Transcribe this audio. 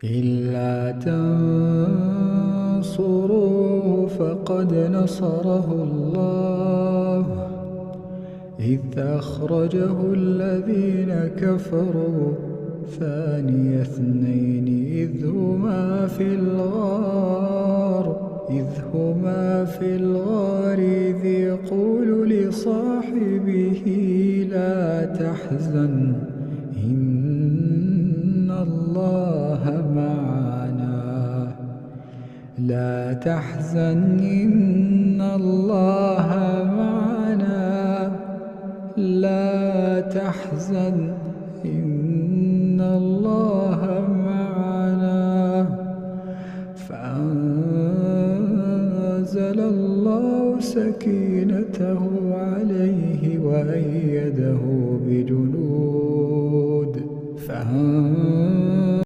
إلا تنصروه فقد نصره الله إذ أخرجه الذين كفروا ثاني اثنين إذ هما في الغار إذ يقول لصاحبه لا تحزن إن الله معنا لا تحزن إن الله معنا لا تحزن إن الله معنا فأنزل الله سكينته عليه وأيده بجنود